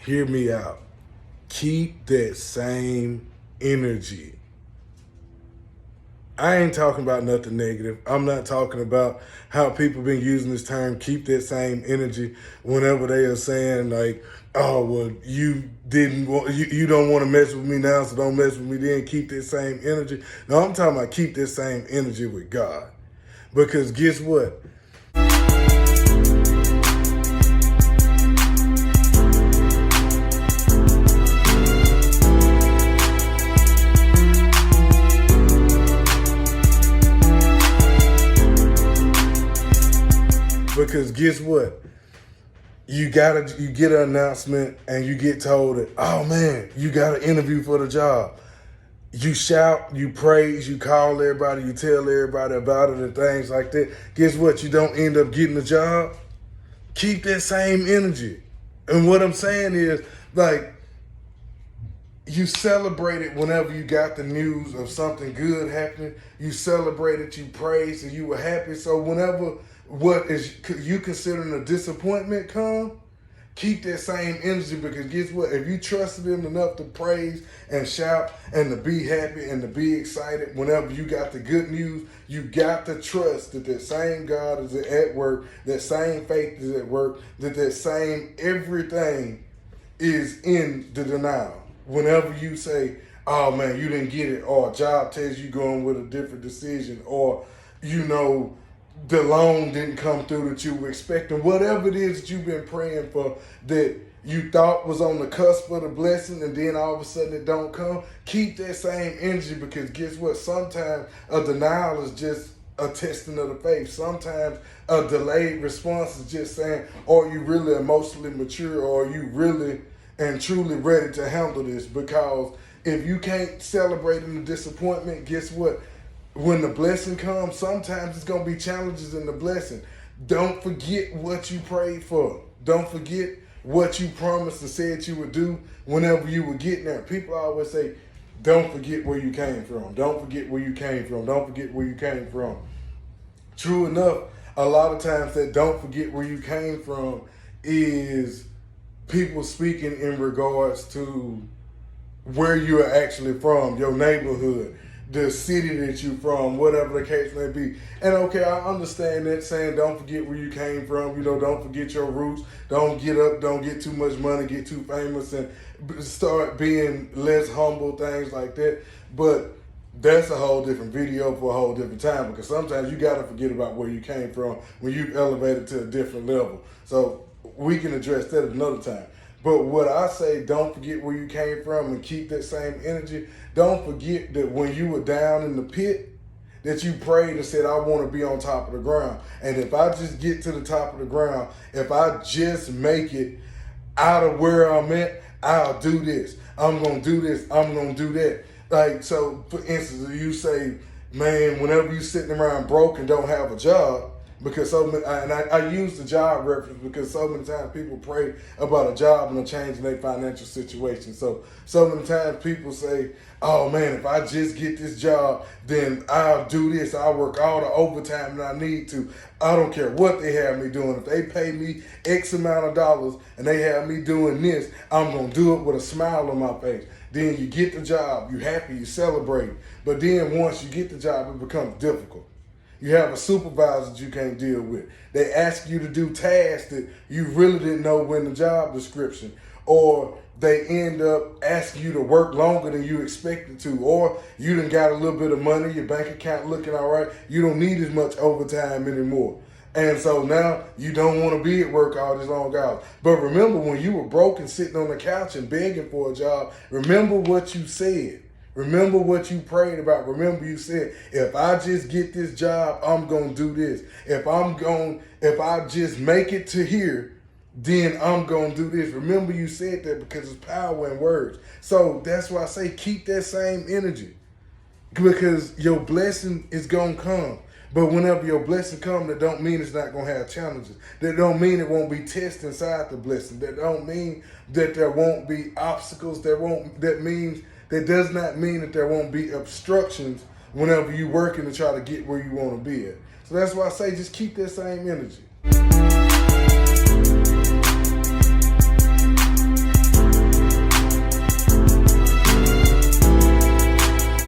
hear me out. Keep that same energy. I ain't talking about nothing negative. I'm not talking about how people been using this term, keep that same energy, whenever they are saying like, oh, well, you don't want to mess with me now, so don't mess with me then, keep that same energy. No, I'm talking about keep that same energy with God. Because guess what? Because guess what? You get an announcement and you get told that, oh man, you got an interview for the job. You shout, you praise, you call everybody, you tell everybody about it and things like that. Guess what? You don't end up getting the job. Keep that same energy. And what I'm saying is, like, you celebrated whenever you got the news of something good happening. You celebrated, you praised, and you were happy. So whenever what is you considering a disappointment come, keep that same energy, because guess what? If you trusted him enough to praise and shout and to be happy and to be excited whenever you got the good news, you got to trust that that same God is at work, that same faith is at work, that same everything is in the denial. Whenever you say, oh man, you didn't get it, or a job tells you going with a different decision, or the loan didn't come through that you were expecting, whatever it is that you've been praying for that you thought was on the cusp of the blessing, and then all of a sudden it don't come, keep that same energy, because guess what? Sometimes a denial is just a testing of the faith. Sometimes a delayed response is just saying, are you really emotionally mature, or are you really and truly ready to handle this? Because if you can't celebrate in the disappointment, guess what? When the blessing comes, sometimes it's going to be challenges in the blessing. Don't forget what you prayed for. Don't forget what you promised and said you would do whenever you were getting there. People always say, don't forget where you came from. Don't forget where you came from. Don't forget where you came from. True enough, a lot of times that don't forget where you came from is people speaking in regards to where you're actually from, your neighborhood, the city that you're from, whatever the case may be. And okay, I understand that, saying don't forget where you came from, don't forget your roots, don't get too much money, get too famous, and start being less humble, things like that. But that's a whole different video for a whole different time, because sometimes you got to forget about where you came from when you elevated to a different level. So we can address that another time. But what I say, don't forget where you came from and keep that same energy. Don't forget that when you were down in the pit, that you prayed and said, I want to be on top of the ground. And if I just get to the top of the ground, if I just make it out of where I'm at, I'll do this. I'm going to do this. I'm going to do that. Like, so for instance, if you say, man, whenever you're sitting around broke and don't have a job, because so many, and I use the job reference because so many times people pray about a job and a change in their financial situation. So many times people say, oh man, if I just get this job, then I'll do this. I'll work all the overtime that I need to. I don't care what they have me doing. If they pay me X amount of dollars and they have me doing this, I'm going to do it with a smile on my face. Then you get the job, you happy, you celebrate. But then once you get the job, it becomes difficult. You have a supervisor that you can't deal with. They ask you to do tasks that you really didn't know were in the job description. Or they end up asking you to work longer than you expected to. Or you done got a little bit of money, your bank account looking all right. You don't need as much overtime anymore. And so now you don't want to be at work all these long hours. But remember when you were broke and sitting on the couch and begging for a job, remember what you said. Remember what you prayed about. Remember you said, if I just get this job, I'm going to do this. If I just make it to here, then I'm going to do this. Remember you said that, because it's power in words. So that's why I say keep that same energy, because your blessing is going to come. But whenever your blessing comes, that don't mean it's not going to have challenges. That don't mean it won't be tests inside the blessing. That don't mean that there won't be obstacles. That does not mean that there won't be obstructions whenever you're working to try to get where you want to be at. So that's why I say just keep that same energy.